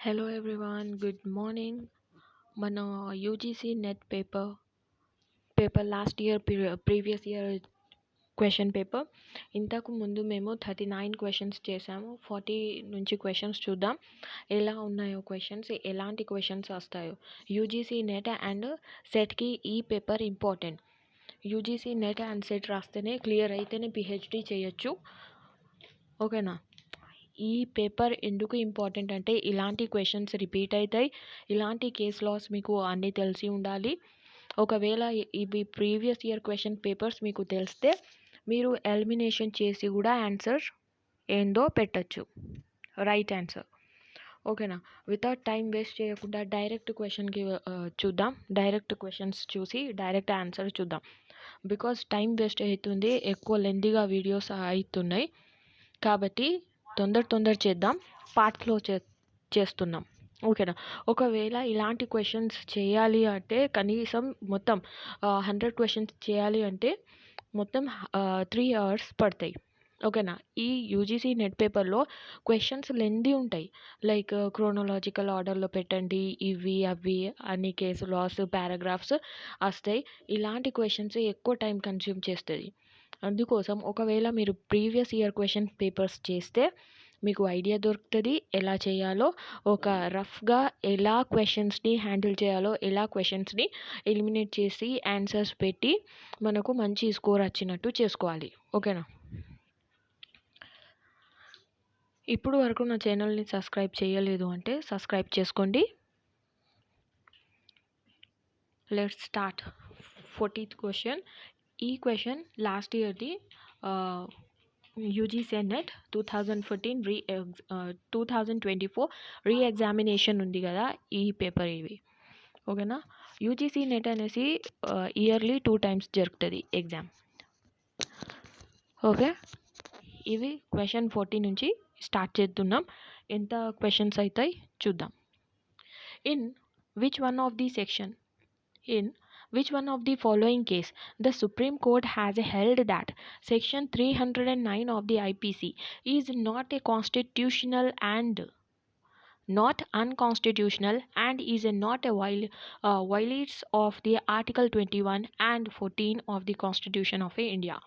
Hello everyone, good morning. మన UGC net paper last year previous year question paper ఇంతకు ముందు మేము 39 questions చేసాము. 40 నుంచి క్వశ్చన్స్ చూద్దాం ఎలా ఉన్నాయో క్వశ్చన్స్, ఎలాంటి క్వశ్చన్స్ వస్తాయో. యూజీసీ నెట్ అండ్ సెట్కి ఈ paper important. UGC NET and SET రాస్తేనే క్లియర్ అయితేనే పిహెచ్డి చేయొచ్చు. ఓకేనా? ఈ పేపర్ ఎందుకు ఇంపార్టెంట్ అంటే ఇలాంటి క్వశ్చన్స్ రిపీట్ అవుతాయి. ఇలాంటి కేస్ లాస్ మీకు అన్నీ తెలిసి ఉండాలి. ఒకవేళ ఇవి ప్రీవియస్ ఇయర్ క్వశ్చన్ పేపర్స్ మీకు తెలిస్తే మీరు ఎలిమినేషన్ చేసి కూడా ఆన్సర్ ఏందో పెట్టచ్చు, రైట్ ఆన్సర్. ఓకేనా? వితౌట్ టైం వేస్ట్ చేయకుండా డైరెక్ట్ క్వశ్చన్కి చూద్దాం. డైరెక్ట్ క్వశ్చన్స్ చూసి డైరెక్ట్ ఆన్సర్ చూద్దాం. బికాస్ టైం వేస్ట్ అవుతుంది, ఎక్కువ లెంతీగా వీడియోస్ అవుతున్నాయి కాబట్టి తొందర చేద్దాం. పార్ట్లో చేస్తున్నాం. ఓకేనా? ఒకవేళ ఇలాంటి క్వశ్చన్స్ చేయాలి అంటే కనీసం మొత్తం 100 క్వశ్చన్స్ చేయాలి అంటే మొత్తం 3 hours పడతాయి. ఓకేనా? ఈ యూజీసీ నెట్ పేపర్లో క్వశ్చన్స్ లెందీ ఉంటాయి. లైక్ క్రోనలాజికల్ ఆర్డర్లో పెట్టండి, ఇవి అవి అన్ని కేసు లాస్ పారాగ్రాఫ్స్ వస్తాయి. ఇలాంటి క్వశ్చన్స్ ఎక్కువ టైం కన్స్యూమ్ చేస్తుంది. అందుకోసం ఒకవేళ మీరు ప్రీవియస్ ఇయర్ క్వశ్చన్ పేపర్స్ చేస్తే మీకు ఐడియా దొరుకుతుంది ఎలా చేయాలో, ఒక రఫ్గా ఎలా క్వశ్చన్స్ని హ్యాండిల్ చేయాలో, ఎలా క్వశ్చన్స్ని ఎలిమినేట్ చేసి ఆన్సర్స్ పెట్టి మనకు మంచి స్కోర్ వచ్చినట్టు చేసుకోవాలి. ఓకేనా? ఇప్పుడు వరకు నా ఛానల్ని సబ్స్క్రైబ్ చేయలేదు అంటే సబ్స్క్రైబ్ చేసుకోండి. Let's start. 40th question. ఈ క్వశ్చన్ లాస్ట్ ఇయర్ది యూజీసీ నెట్ 2024 రీఎగ్జామినేషన్ ఉంది కదా, ఈ పేపర్ ఇవి. ఓకేనా? యూజీసీ నెట్ అనేసి ఇయర్లీ 2 times జరుగుతుంది ఎగ్జామ్. ఓకే, ఇవి క్వశ్చన్ 40 నుంచి స్టార్ట్ చేస్తున్నాం. ఎంత క్వశ్చన్స్ అవుతాయి చూద్దాం. In which one of the section In which one of the following case the Supreme Court has held that Section 309 of the IPC is not a constitutional and not unconstitutional and is not a violates of the Article 21 and 14 of the Constitution of India.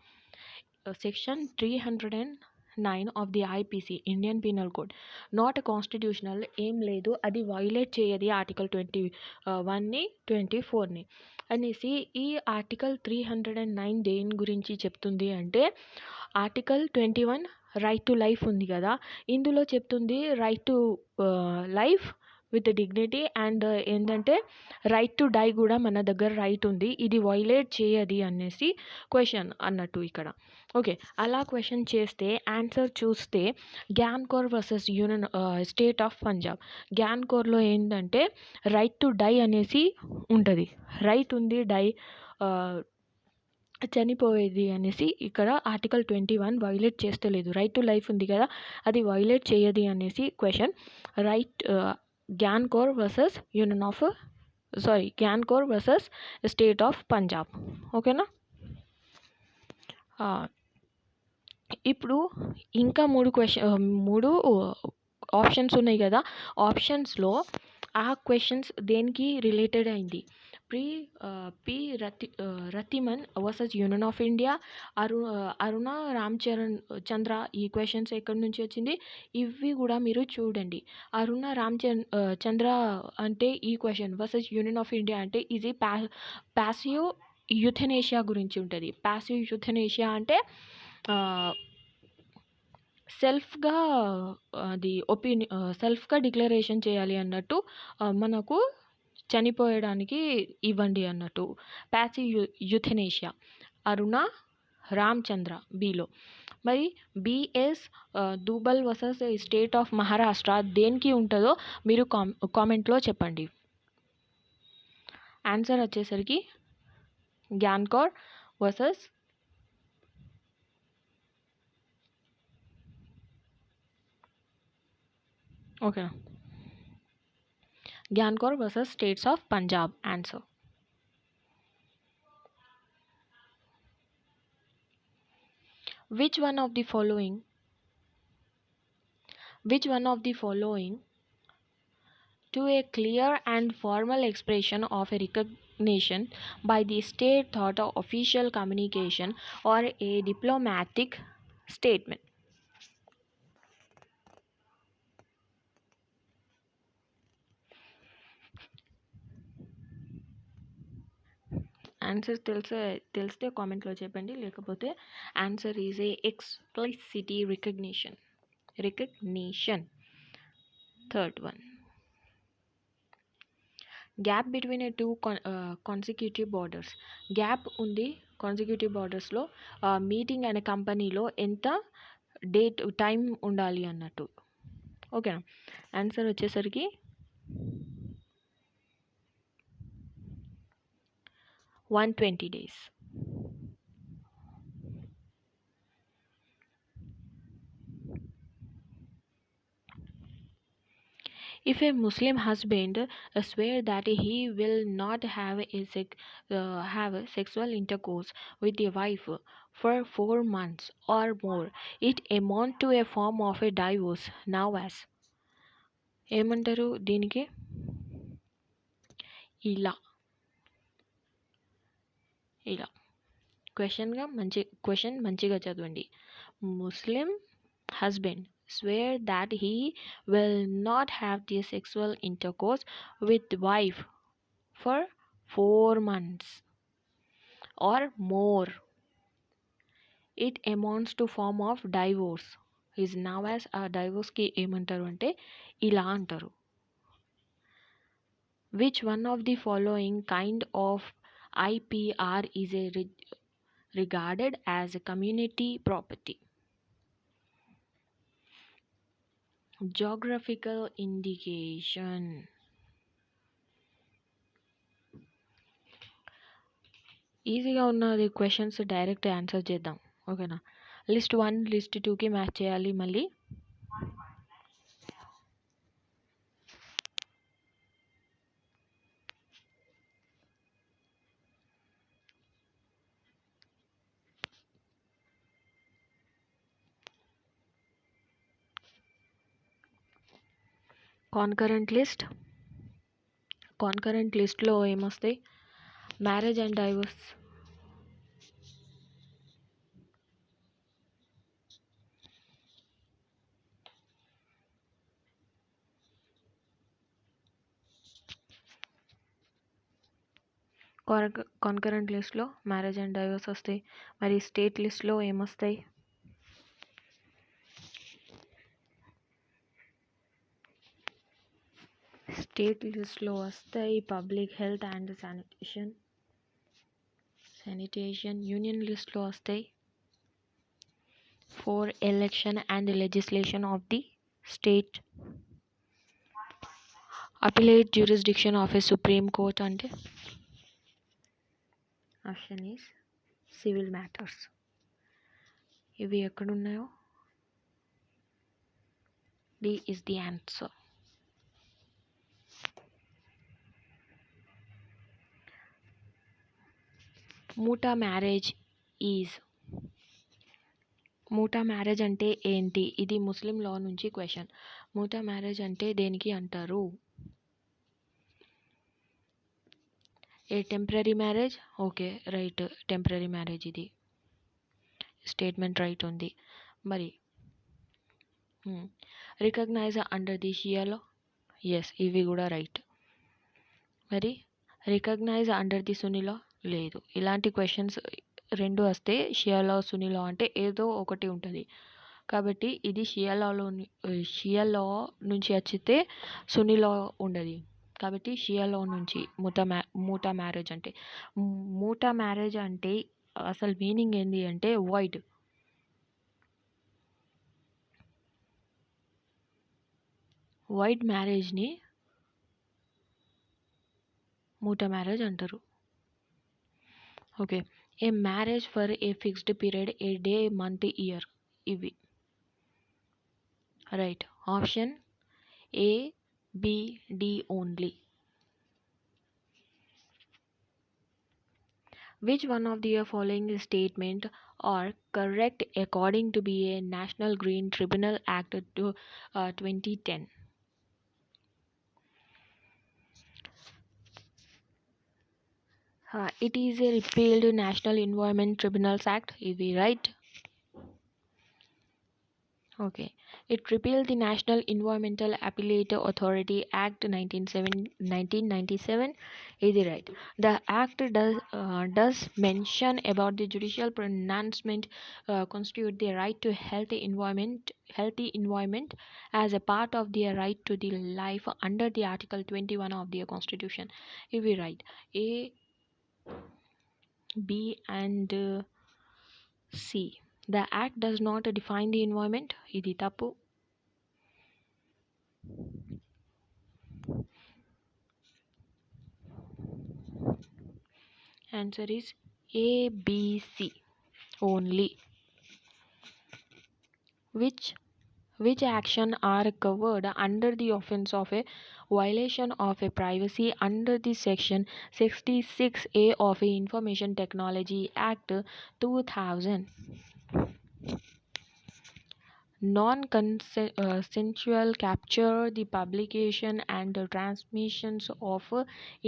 Section 309 of the IPC Indian Penal Code not constitutional, ఏం లేదు, అది violate చేయది article 21ని 24ని అనేసి. ఈ article 309 దేని గురించి చెప్తుంది అంటే, article 21 right to life ఉంది కదా, ఇందులో చెప్తుంది right to life with dignity and ఏంటంటే రైట్ టు డై కూడా మన దగ్గర రైట్ ఉంది, ఇది వైలేట్ చేయది అనేసి క్వశ్చన్ అన్నట్టు ఇక్కడ. ఓకే, అలా క్వశ్చన్ చేస్తే ఆన్సర్ చూస్తే Gian Kaur versus union state of Punjab. గ్యాన్కోర్లో ఏంటంటే రైట్ టు డై అనేసి ఉంటుంది, రైట్ ఉంది డై చనిపోయేది అనేసి. ఇక్కడ ఆర్టికల్ 21 వైలేట్ చేస్తలేదు, రైట్ టు లైఫ్ ఉంది కదా, అది వైలేట్ చేయది అనేసి question. Right Gian Kaur versus Gian Kaur versus state of Punjab. ఓకేనా? ఇప్పుడు ఇంకా 3 ఆప్షన్స్ ఉన్నాయి కదా, ఆప్షన్స్లో ఆ క్వశ్చన్స్ దేనికి రిలేటెడ్ అయింది. P Rathinam versus union of India, Aruna Chandra. ఈ క్వశ్చన్స్ ఎక్కడి నుంచి వచ్చింది ఇవి కూడా మీరు చూడండి. అరుణ చంద్ర అంటే ఈ question, versus union of India అంటే ఇది ప్యాసివ్ యూథనేషియా గురించి ఉంటుంది. ప్యాసివ్ యూథనేషియా అంటే సెల్ఫ్గా సెల్ఫ్గా డిక్లరేషన్ చేయాలి అన్నట్టు, మనకు చనిపోయడానికి ఇవ్వండి అన్నట్టు. Passive euthanasia Aruna Ramachandra below. మరి BS Dubal versus state of Maharashtra దేనికి ఉంటుందో మీరు కామెంట్లో చెప్పండి. ఆన్సర్ వచ్చేసరికి గ్యాన్కోర్ వర్సెస్ ఓకేనా, Gian Kaur versus states of Punjab answer. Which one of the following to a clear and formal expression of a recognition by the state through official communication or a diplomatic statement. Answer తెలిస్తే కామెంట్లో చెప్పండి, లేకపోతే answer is a explicit recognition. Third one, gap between a two consecutive borders. Gap ఉంది consecutive బార్డర్స్లో, meeting అనే కంపెనీలో ఎంత time ఉండాలి అన్నట్టు. ఓకేనా, ఆన్సర్ వచ్చేసరికి 120 days. If a Muslim husband swear that he will not have a sexual intercourse with a wife for 4 months or more, it amounts to a form of a divorce, now as ఏమంటారు దీనికి? ఇలా question మంచిగా చదవండి. ముస్లిం husband swear that he will not have the sexual intercourse with wife for 4 months or more, it amounts to form of divorce, is now as a divorce కి ఏమంటారు అంటే ఇలా అంటారు. Which one of the following kind of IPR is regarded as a community property? Geographical indication. ఈజీగా ఉన్నది questions direct answer చేద్దాం, ఓకేనా. List 1 list 2కి మ్యాచ్ చేయాలి. మళ్ళీ కాన్కరెంట్ లిస్ట్లో ఏమొస్తాయి? మ్యారేజ్ అండ్ డైవర్స్, కాన్కరెంట్ లిస్ట్లో మ్యారేజ్ అండ్ డైవర్స్ వస్తాయి. మరి స్టేట్ లిస్ట్లో ఏమొస్తాయి? స్టేట్ లిస్ట్లో వస్తాయి public health and sanitation. Union లిస్ట్లో వస్తాయి for election and legislation of the state. Appellate jurisdiction of a supreme court అంటే ఆప్షన్ ఈస్ సివిల్ మ్యాటర్స్. ఇవి ఎక్కడున్నాయో డి ఇస్ ది ఆన్సర్. మూటా మ్యారేజ్ అంటే ఏంటి? ఇది ముస్లిం లా నుంచి క్వశ్చన్. మూటా మ్యారేజ్ అంటే దేనికి అంటారు? A temporary marriage, okay right, temporary marriage. ఇది స్టేట్మెంట్ రైట్ ఉంది. మరి recognise under the Shia law, yes ఇవి కూడా రైట్. మరి recognise under the Sunni law, లేదు. ఇలాంటి క్వశ్చన్స్ రెండు వస్తే షియా లా సున్నీ లా అంటే ఏదో ఒకటి ఉంటుంది. కాబట్టి ఇది షియా లా నుంచి వచ్చితే సున్నీ లా ఉండదు. కాబట్టి షియా లా నుంచి మూటా మ్యారేజ్ అంటే అసలు మీనింగ్ ఏంటి అంటే వైడ్ మ్యారేజ్ని మూటా మ్యారేజ్ అంటారు. Okay, a marriage for a fixed period, a day, month, year. ఇవి right. Option A, B, D only. Which one of the following statement are correct according to be a National Green Tribunal Act 2010? It is a repealed National Environment Tribunals Act. Is we right? Okay. It repealed the National Environmental Appellate Authority Act 1997. Is it right? The act does mention about the judicial pronouncement constitute the right to healthy environment as a part of their right to the life under the Article 21 of their Constitution. Is we right? A, B, and C. The act does not define the environment. ఇది తప్పు. Answer is A, B, C only. Which which action are covered under the offense of a violation of a privacy under the section 66A of a Information Technology Act 2000? Non-consensual capture, the publication and the transmissions of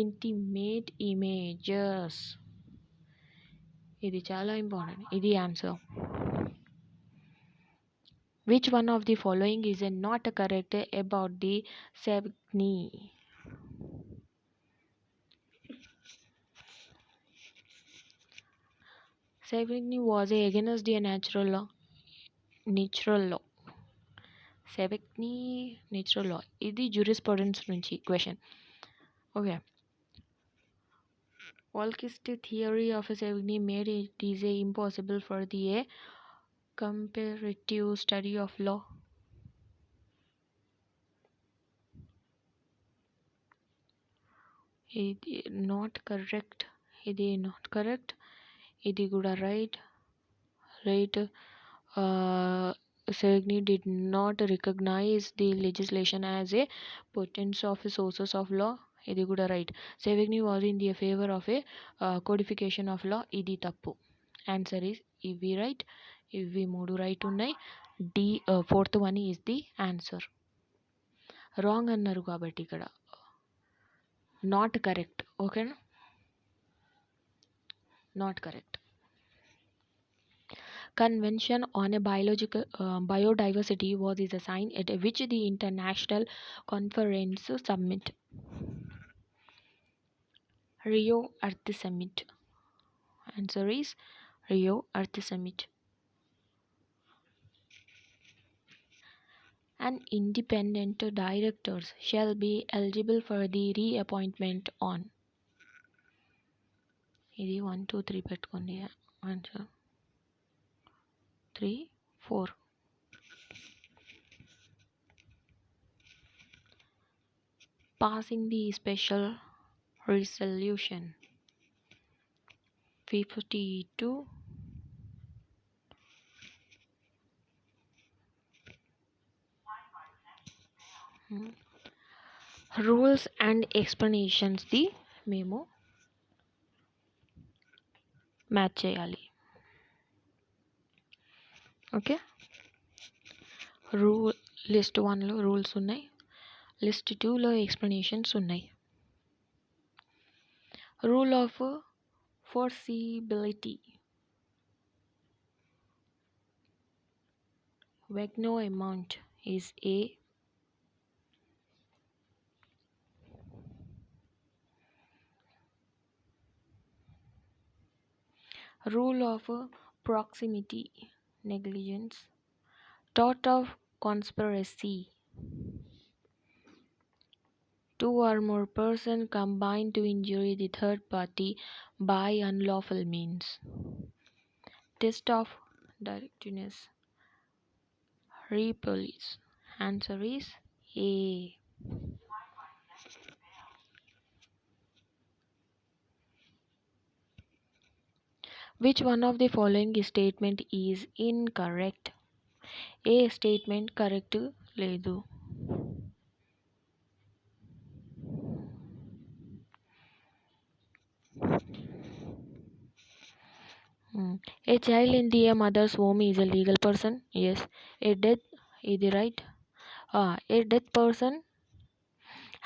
intimate images. ఇది చాలా important. ఇది answer. Which one of the following is not correct about the Sevigny? Sevigny was against the natural law. Sevigny natural law. ఇది jurisprudence నుంచి question. Okay. Volkist theory of Sevigny made it is impossible for the comparative study of law. ఇది not correct. ఇది not correct. ఇది కూడా right. Sevigny did not recognize the legislation as a potence of sources of law. ఇది కూడా right. Sevigny was in the favor of a codification of law. ఇది తప్పు. Answer is ఇవి right. ఇవి మూడు రైట్ ఉన్నాయి. The fourth one is the answer. Wrong అన్నారు కాబట్టి ఇక్కడ నాట్ కరెక్ట్. ఓకేనా? Not correct. Convention on a biodiversity was is a sign at which the international conference summit. Rio Earth Summit. Answer is Rio Earth Summit. An independent directors shall be eligible for the reappointment on. ఇది 1 2 3 పెట్టుకోండి. Answer 3 4. Passing the special resolution 52. Rules and explanations ది మేము match చేయాలి. Okay. List 1లో rules ఉన్నాయి. List 2లో explanations ఉన్నాయి. Rule of foreseeability. When no amount is A, rule of proximity, negligence. Tort of conspiracy. Two or more persons combine to injure the third party by unlawful means. Test of directness. Repulse. Answer is A. Which one of the following statement is incorrect? A statement correct లేదు. A child in the mother's womb is a legal person. Yes. A death is the right. A dead person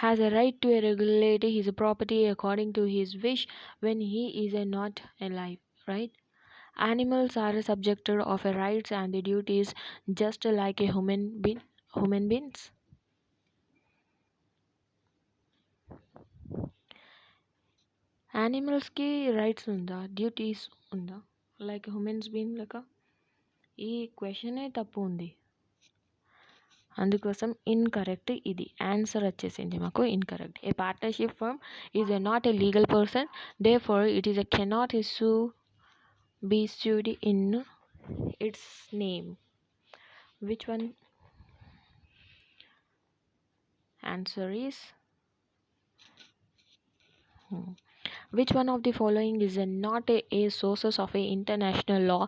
has a right to regulate his property according to his wish when he is not alive, right? Animals are subjected of a rights and the duties just like a human beings. యానిమల్స్కి rights ఉందా, duties ఉందా, like humans being లెక్క? ఈ క్వశ్చనే తప్పు ఉంది, అందుకోసం incorrect. ఇది ఆన్సర్ వచ్చేసింది మాకు incorrect. A partnership firm is not a legal person, therefore it is a cannot be sued in its name. Which one? Answer is which one of the following is not a sources of a international law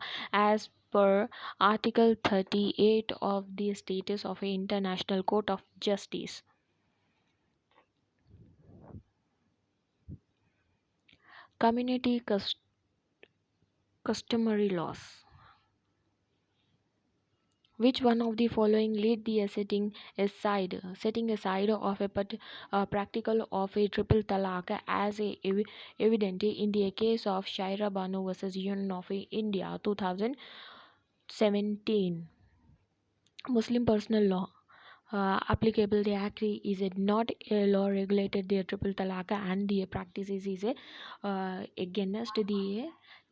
as per Article 38 of the Status of a International Court of Justice? Community customary laws. Which one of the following lead the setting aside of a practical of a triple talaq as evident in the case of Shaira Banu versus Union of India 2017? Muslim personal law applicable. The act is not a law regulated the triple talaq and the practices is against the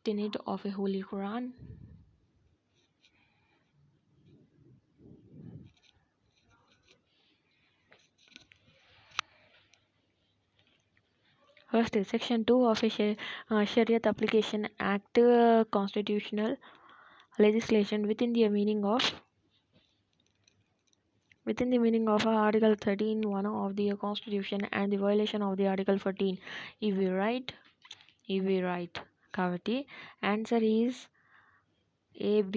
tenet of a Holy Quran. First, Section 2 of a Shariat Application Act constitutional legislation within the meaning of Article 13(1) of the Constitution and the violation of the Article 14. If we write, Kavati, answer is AB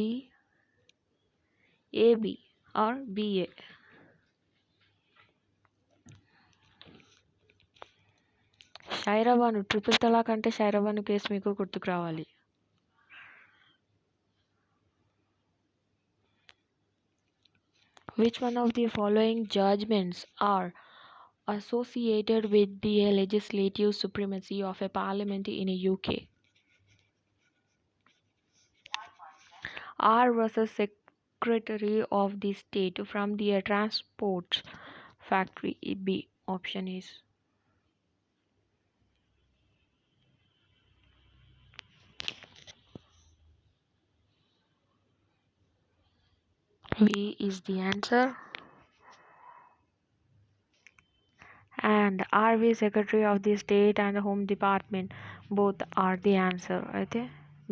or BA. Shayara Bano triple talaq అంటే Shayara Bano case మీకు గుర్తుకు రావాలి. Which one of the following judgments are associated with the legislative supremacy of a parliament in a UK? R versus Secretary of the State from the transport factory. B option is B is the answer. And RV Secretary of the State and the Home Department both are the answer. అయితే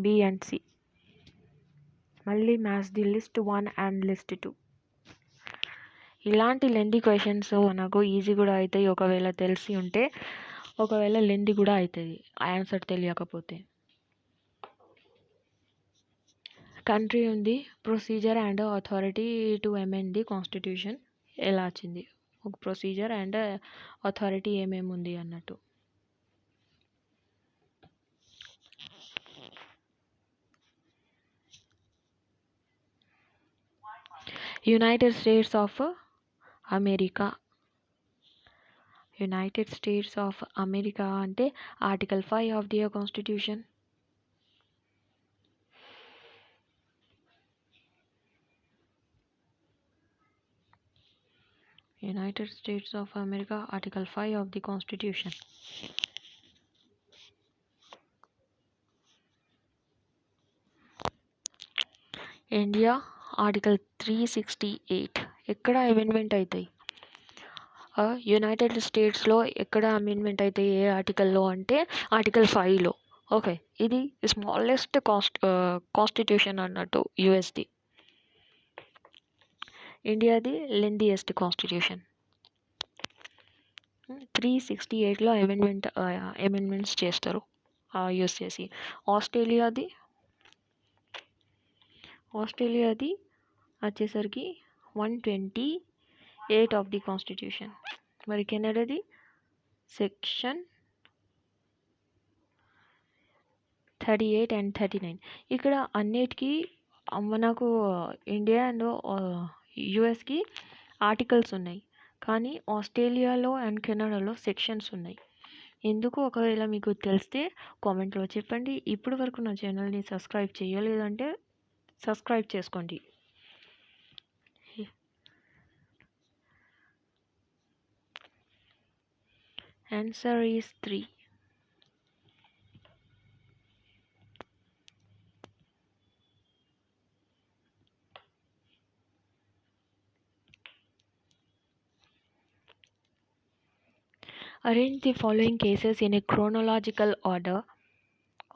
B and C. మళ్ళీ maths the list 1 and list 2. ఇలాంటి లెంది questions మనకు easy కూడా అవుతాయి ఒకవేళ తెలిసి ఉంటే, ఒకవేళ లెంది కూడా అవుతుంది ఆన్సర్ తెలియకపోతే. కంట్రీ ఉంది, procedure and authority to amend the constitution ఎలా వచ్చింది, ఒక ప్రొసీజర్ అండ్ అథారిటీ ఏమేమి ఉంది అన్నట్టు. యునైటెడ్ స్టేట్స్ ఆఫ్ అమెరికా అంటే article 5 of the constitution. United States of America, Article 5 of the Constitution. India, Article 368. ఎక్కడ అమెండ్మెంట్ అవుతాయి? యునైటెడ్ స్టేట్స్లో ఎక్కడ అమెండ్మెంట్ అవుతాయి, ఏ ఆర్టికల్లో అంటే ఆర్టికల్ 5లో. ఓకే, ఇది స్మాలెస్ట్ కాన్స్టిట్యూషన్ అన్నట్టు యుఎస్ది. ఇండియాది లెందియెస్ట్ కాన్స్టిట్యూషన్. 368లో అమెండ్మెంట్స్ చేస్తారు యూస్ చేసి. ఆస్ట్రేలియాది వచ్చేసరికి 128 ఆఫ్ ది కాన్స్టిట్యూషన్. మరి కెనడాది సెక్షన్ 38 అండ్ 39. ఇక్కడ అన్నిటికీ మనకు ఇండియా అండ్ యుఎస్కి ఆర్టికల్స్ ఉన్నాయి, కానీ ఆస్ట్రేలియాలో అండ్ కెనడాలో సెక్షన్స్ ఉన్నాయి. ఎందుకు ఒకవేళ మీకు తెలిస్తే కామెంట్లో చెప్పండి. ఇప్పటి వరకు నా ఛానల్ని సబ్స్క్రైబ్ చేయలేదంటే సబ్స్క్రైబ్ చేసుకోండి. Answer is 3. Arrange the following cases in a chronological order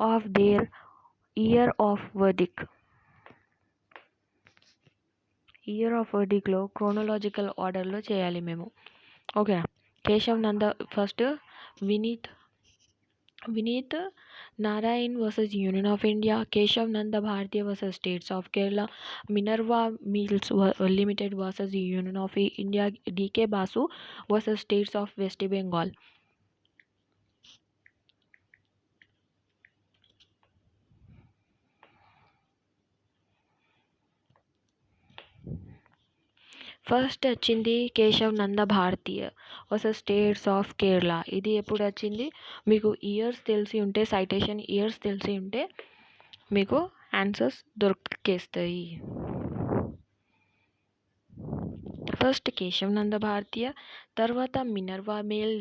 of their year of verdict. Year of వర్డిక్లో క్రోనలాజికల్ ఆర్డర్లో చేయాలి మేము. ఓకేనా. Keshav Nanda first Vineet Narayan versus union of India, Keshav Nanda Bharatiya versus states of Kerala, Minerva Mills limited versus union of India, DK Basu versus states of West Bengal. First వచ్చింది Keshav Nanda Bharatiya versus states of Kerala. ఇది ఎప్పుడు వచ్చింది? మీకు ఇయర్స్ తెలిసి ఉంటే, సైటేషన్ ఇయర్స్ తెలిసి ఉంటే మీకు ఆన్సర్స్ దొరికేస్తాయి. ఫస్ట్ కేశవ్ నంద భారతీయ, తర్వాత Minerva Mills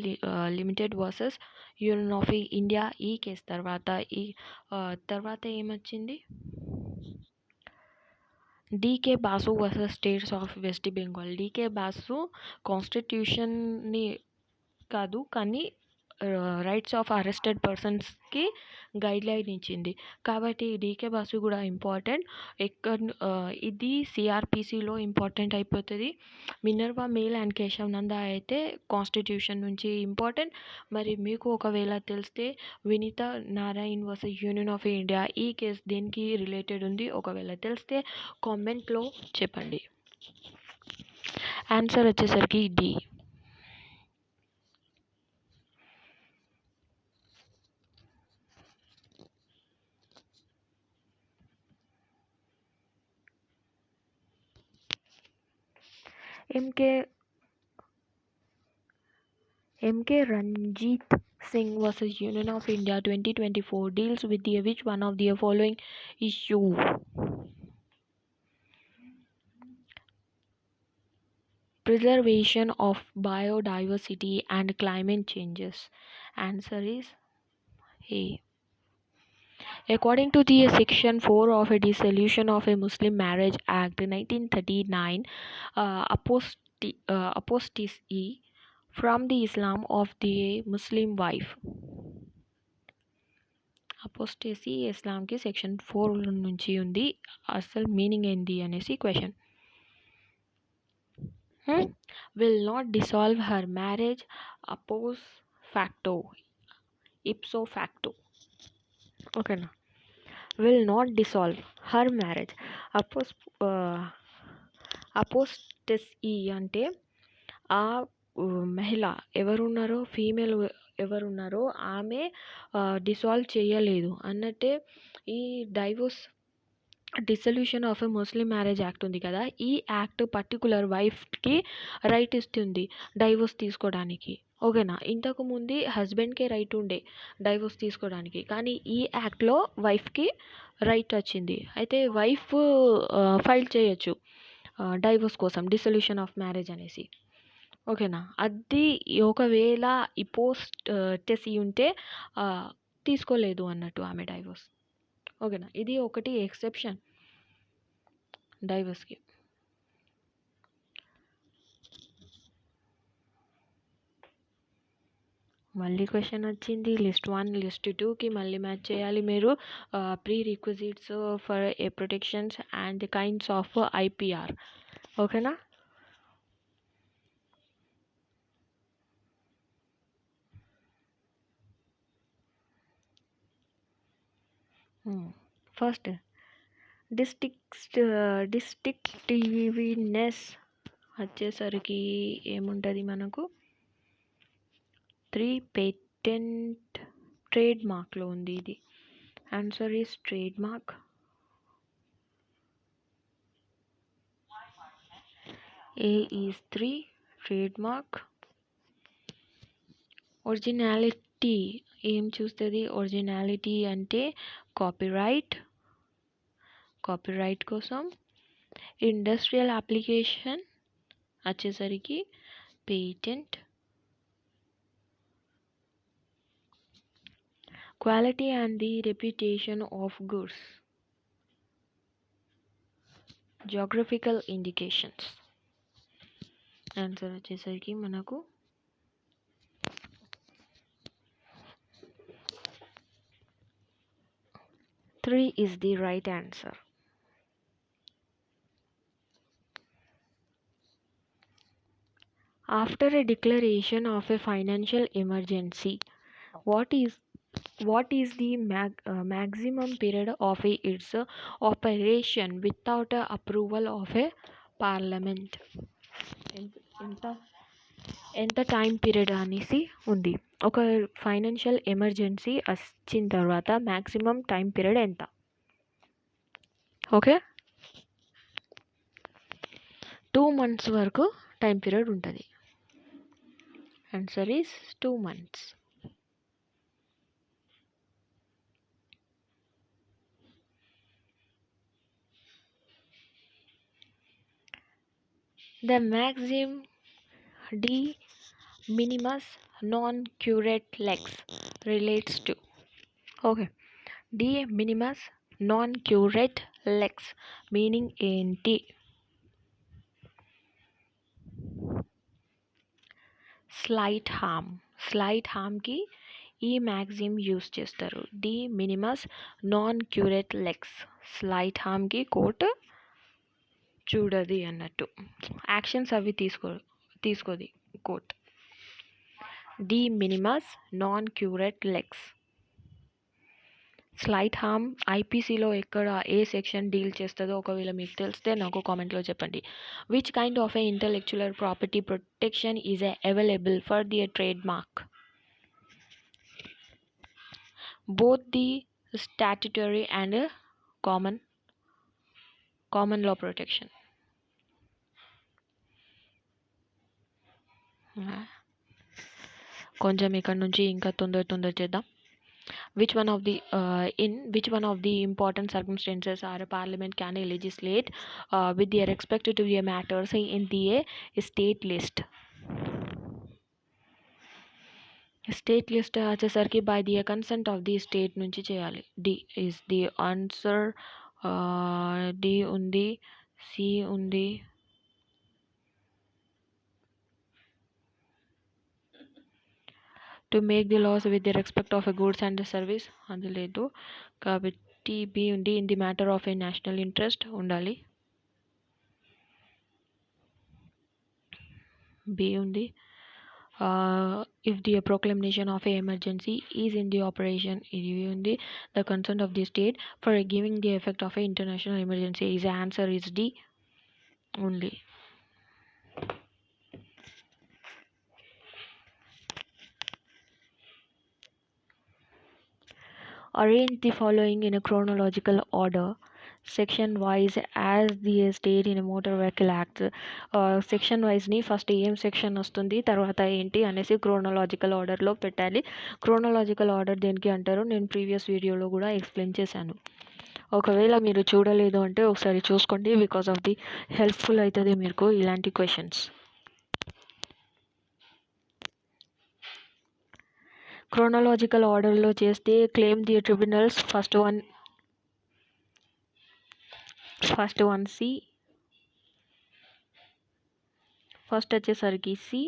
limited versus union of India. ఈ కేసు తర్వాత ఏమొచ్చింది? DK Basu versus states of West Bengal. DK Basu కాన్స్టిట్యూషన్ని కాదు కానీ రైట్స్ ఆఫ్ అరెస్టెడ్ పర్సన్స్కి గైడ్లైన్ ఇచ్చింది కాబట్టి డీకే బాసు కూడా ఇంపార్టెంట్. ఇది సిఆర్పిసిలో ఇంపార్టెంట్ అయిపోతుంది. Minerva Mills and Keshav Nanda అయితే కాన్స్టిట్యూషన్ నుంచి ఇంపార్టెంట్. మరి మీకు ఒకవేళ తెలిస్తే Vineeta Narayan versus union of India ఈ కేసు దేనికి రిలేటెడ్ ఉంది ఒకవేళ తెలిస్తే కామెంట్లో చెప్పండి. ఆన్సర్ వచ్చేసరికి D. MK Ranjit Singh vs Union of India 2024 deals with which one of the following issue? Preservation of biodiversity and climate changes. Answer is A. According to the Section 4 of a Dissolution of a Muslim Marriage Act 1939, apostasy from the Islam of the Muslim wife. Apostasy ఇస్లాంకి section 4 నుంచి ఉంది. అసలు meaning ఏంటి అనేసి question. Will not dissolve her marriage అపోజ్ facto ipso facto. ఓకేనా. Will not dissolve her marriage apostasy అంటే ఆ మహిళ ఎవరున్నారో ఫీమేల్ ఎవరున్నారో ఆమె డిసాల్వ్ చేయలేదు అన్నట్టే. ఈ divorce dissolution of a Muslim marriage act ఉంది కదా, ఈ యాక్ట్ పర్టికులర్ వైఫ్కి రైట్ ఇస్తుంది డైవోర్స్ తీసుకోవడానికి. ఓకేనా. ఇంతకు ముందు హస్బెండ్కే రైట్ ఉండే డైవోర్స్ తీసుకోవడానికి, కానీ ఈ యాక్ట్లో వైఫ్కి రైట్ వచ్చింది. అయితే వైఫ్ ఫైల్ చేయొచ్చు డైవోర్స్ కోసం, డిసల్యూషన్ ఆఫ్ మ్యారేజ్ అనేసి. ఓకేనా. అది ఒకవేళ ఈ టెసి ఉంటే తీసుకోలేదు అన్నట్టు ఆమె డైవోర్స్. ఓకేనా. ఇది ఒకటి ఎక్సెప్షన్ డైవోర్స్కి. మళ్ళీ క్వశ్చన్ వచ్చింది. లిస్ట్ 1 లిస్ట్ 2కి మళ్ళీ మ్యాచ్ చేయాలి మీరు. Pre requisites for a protections and the kinds of IPR. ఓకేనా. ఫస్ట్ డిస్టింక్టివ్నెస్ వచ్చేసరికి ఏముంటుంది మనకు? 3 పేటెంట్ ట్రేడ్ మార్క్లో ఉంది ఇది. Answer is trade mark. A is 3, trademark. Originality ఏం చూస్తుంది? ఒరిజినాలిటీ అంటే కాపీరైట్ కోసం. ఇండస్ట్రియల్ అప్లికేషన్ వచ్చేసరికి patent. Quality and the reputation of goods, geographical indications. Answer వచ్చేసరికి మనకు 3 is the right answer. After a declaration of a financial emergency, what is the maximum period of its operation without approval of a parliament? ఎంత time period అనేసి ఉంది. ఒక financial emergency వచ్చిన తర్వాత maximum time period ఎంత? Okay, 2 months వరకు time period ఉంటుంది. Answer is 2 months. The maxim de minimis non curate lex relates to. Okay, de minimis non curate lex meaning ఏంటి? స్లైట్ హార్మ్కి ఈ మ్యాక్సిమ్ యూస్ చేస్తారు. De minimis non curat lex, slight హార్మ్కి court చూడది అన్నట్టు, actions అవి తీసుకోది court. De minimis non curat lex. Slight harm ఐపీసీలో ఎక్కడ ఏ సెక్షన్ డీల్ చేస్తుందో ఒకవేళ మీకు తెలిస్తే నాకు కామెంట్లో చెప్పండి. Which kind of A intellectual property protection is available for the trade mark? Both the statutory and common law protection. కొంచెం ఇక్కడ నుంచి ఇంకా తొందర చేద్దాం. Which one of the important circumstances are a parliament can legislate with their respect to a matters in the state list? State list వచ్చేసరికి by the consent of the state నుంచి చేయాలి. D is the answer. D ఉంది, C ఉంది. To make the laws with the respect of a goods and the service అది లేదు కాబట్టి B ఉంది. In the matter of A national interest ఉండాలి. B ఉంది. If the proclamation of a emergency is in the operation ఇది ఉంది. The consent of the state for giving the effect of a international emergency is answer is D only. Arrange the following in a chronological order, section wise as the state in a motor vehicle act. Section వైజ్ని first ఏం section వస్తుంది తర్వాత ఏంటి అనేసి chronological ఆర్డర్లో పెట్టాలి. Chronological order దేనికి అంటారో నేను ప్రీవియస్ వీడియోలో కూడా ఎక్స్ప్లెయిన్ చేశాను. ఒకవేళ మీరు చూడలేదు అంటే ఒకసారి చూసుకోండి, బికాస్ ఆఫ్ ది హెల్ప్ఫుల్ అవుతుంది మీకు ఇలాంటి క్వశ్చన్స్. క్రోనలాజికల్ ఆర్డర్లో చేస్తే claim the tribunals first one C, first వచ్చేసరికి సి,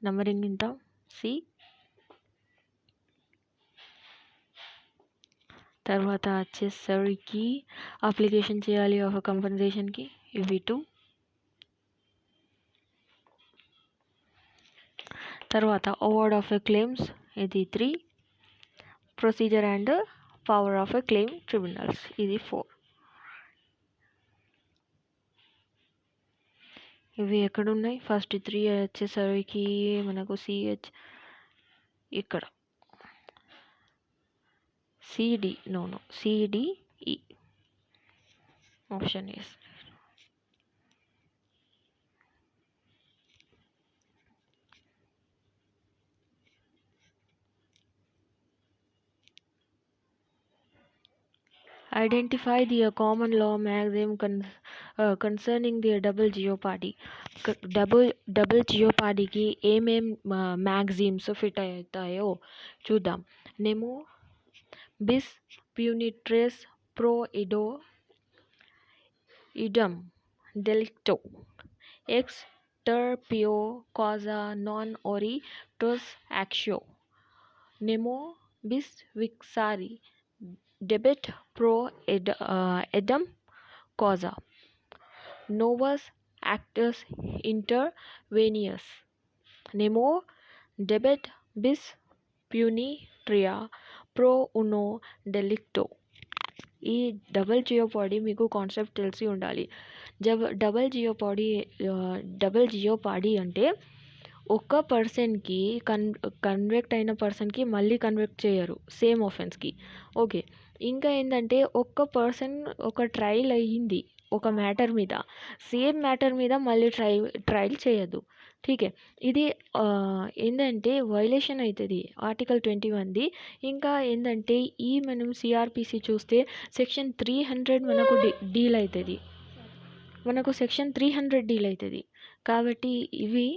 నంబరింగ్ ఇంత సి, తర్వాత వచ్చేసరికి అప్లికేషన్ చేయాలి ఆఫ్ కంపెన్సేషన్కి ఇవి 2, తర్వాత అవార్డ్ ఆఫ్ ఎ క్లెయిమ్స్ ఇది 3, procedure and power of a claim tribunals ఇది 4. ఇవి ఎక్కడున్నాయి? ఫస్ట్ 3 వచ్చేసరికి మనకు సిహెచ్ ఇక్కడ CDE options. Identify the common law maxim concerning the double jeopardy. Double జియోపార్డీకి ఏమేం మ్యాక్సిమ్స్ ఫిట్ అవుతాయో చూద్దాం. నెమో బిస్ ప్యూనిట్రెస్ ప్రో ఇడో idem delicto ex terpio causa non ori tus actio. Nemo bis vixari debet pro edam causa novus actus intervenius. Nemo debet bis punitria pro uno delicto. ఈ double జియోపాడీ మీకు concept తెలిసి ఉండాలి. Double జియోపాడీ అంటే ఒక పర్సన్కి కన్వెక్ట్ అయిన పర్సన్కి మళ్ళీ కన్వెక్ట్ చేయరు సేమ్ ఆఫెన్స్కి. ఓకే, ఇంకా ఏంటంటే ఒక్క పర్సన్ ఒక ట్రయల్ అయ్యింది ఒక మ్యాటర్ మీద, సేమ్ మ్యాటర్ మీద మళ్ళీ ట్రయల్ చేయదు. ఠీకే, ఇది ఏంటంటే వైలేషన్ అవుతుంది ఆర్టికల్ 21ది. ఇంకా ఏంటంటే మనం సిఆర్పిసి చూస్తే సెక్షన్ 300 మనకు డీల్ అవుతుంది, సెక్షన్ 300 డీల్ అవుతుంది. కాబట్టి ఇవి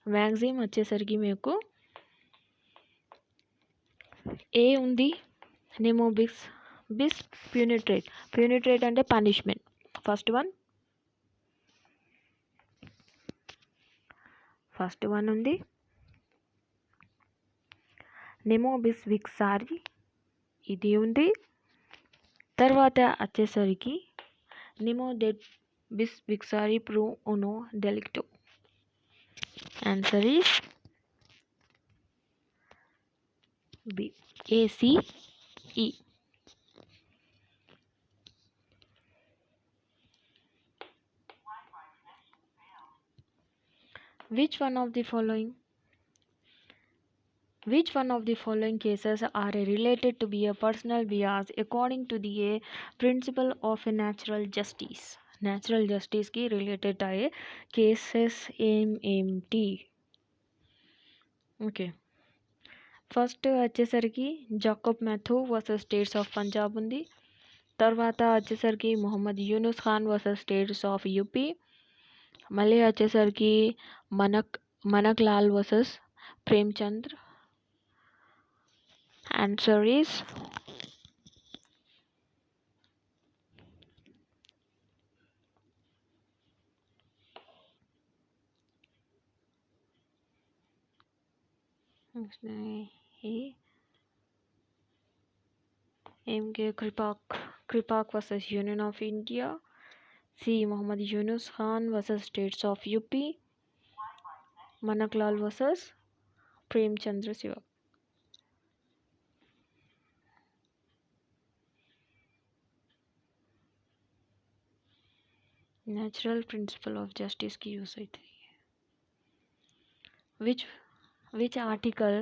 మ్యాక్సిమం వచ్చేసరికి మీకు ఏ ఉంది, నెమో బిస్ ప్యూనిట్రేట్ అంటే పనిష్మెంట్. ఫస్ట్ వన్ ఉంది నెమో బిస్ విక్సారి, ఇది ఉంది. తర్వాత వచ్చేసరికి nemo bis vexari pro uno delicto. Answer is B, ACE. Which one of the following cases are related to be a personal bias according to the principle of a natural justice? Natural justice ki related aye cases ఏంటి? Okay, first వచ్చేసరికి Jacob Mathew versus states of Punjab ఉంది. తర్వాత వచ్చేసరికి Mohammad Yunus Khan versus states of UP. మళ్ళీ వచ్చేసరికి Manak Lal versus Premchandra. Answer is MK Kripak versus Union of India. C. Muhammad Yunus Khan versus States of UP. Manak Lal versus Prem Chandra Shiva. Natural principle of justice ki use aitadi. Which article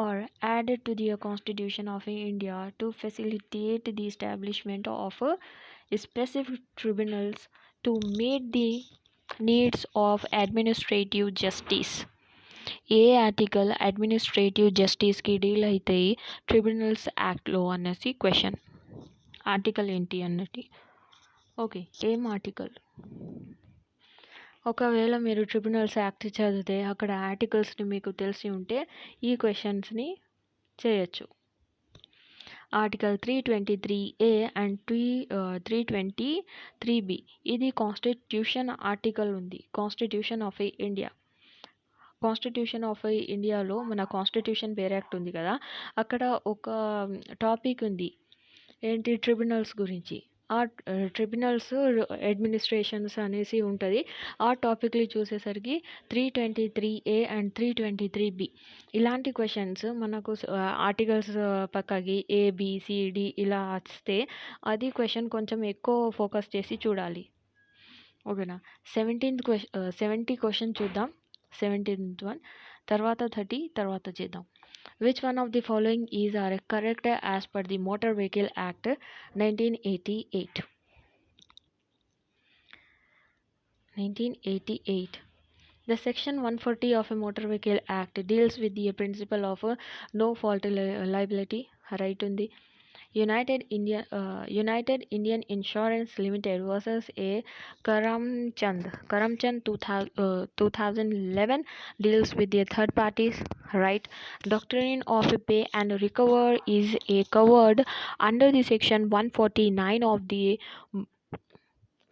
are added to the Constitution of India to facilitate the establishment of specific tribunals to meet the needs of administrative justice? ఏ article administrative జస్టిస్కి deal అవుతాయి tribunals యాక్ట్లో అనేసి question. Article ఏంటి అన్నది. Okay, ఏం article? ఒకవేళ మీరు ట్రిబ్యునల్స్ యాక్ట్ చదివితే అక్కడ ఆర్టికల్స్ని మీకు తెలిసి ఉంటే ఈ క్వశ్చన్స్ని చేయొచ్చు. ఆర్టికల్ 323A అండ్ 323B ఇది కాన్స్టిట్యూషన్ ఆర్టికల్ ఉంది. Constitution of India. Constitution of ఇండియాలో మన కాన్స్టిట్యూషన్ పేర్ యాక్ట్ ఉంది కదా, అక్కడ ఒక టాపిక్ ఉంది ఏంటి, ట్రిబ్యునల్స్ గురించి. ఆ ట్రిబ్యునల్స్ అడ్మినిస్ట్రేషన్స్ అనేసి ఉంటుంది. ఆ టాపిక్ని చూసేసరికి 323A అండ్ 323B ఇలాంటి క్వశ్చన్స్ మనకు ఆర్టికల్స్ పక్కకి ABCD ఇలా వస్తే అది క్వశ్చన్ కొంచెం ఎక్కువ ఫోకస్ చేసి చూడాలి. ఓకేనా, 70 క్వశ్చన్ చూద్దాం. 17th one, తర్వాత 30, తర్వాత చేద్దాం. Which one of the following is are correct as per the Motor Vehicle Act 1988? 1988. The section 140 of a Motor Vehicle Act deals with the principle of no fault liability. Right ఉంది. United Indian Insurance Limited versus a Karamchand 2011 deals with the third parties right. Doctrine of pay and recover is a covered under the section 149 of the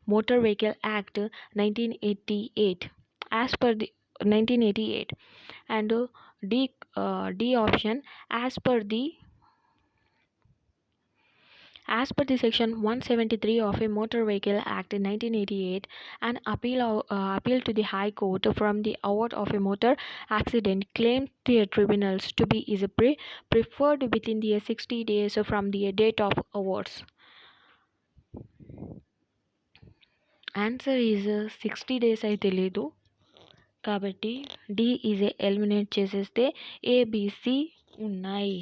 Motor Vehicle Act 1988 as per the 1988 and D option as per the section 173 of a Motor Vehicle Act in 1988, an appeal to the High Court from the award of a motor accident claim to the tribunals to be is preferred within the 60 days from the date of awards. Answer is 60 days అయితే లేదు కాబట్టి D is eliminate చేసేస్తే ABC ఉన్నాయి.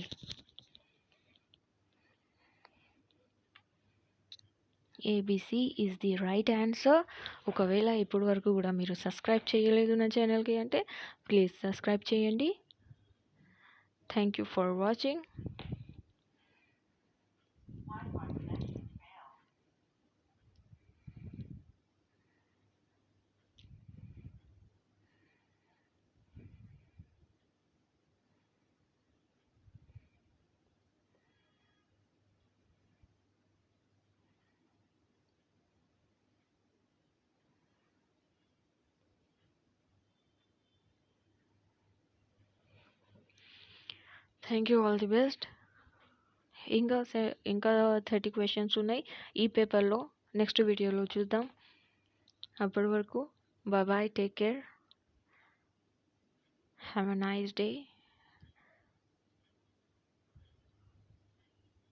ABC is the right answer. ఒకవేళ ఇప్పటి వరకు కూడా మీరు సబ్స్క్రైబ్ చేయలేదు నా ఛానల్కి అంటే ప్లీజ్ సబ్స్క్రైబ్ చేయండి. Thank you for watching. Thank you, all the best. ఇంకా 30 క్వశ్చన్స్ ఉన్నాయి ఈ పేపర్లో. నెక్స్ట్ వీడియోలో చూద్దాం. అప్పటి వరకు bye, take care, have a nice day.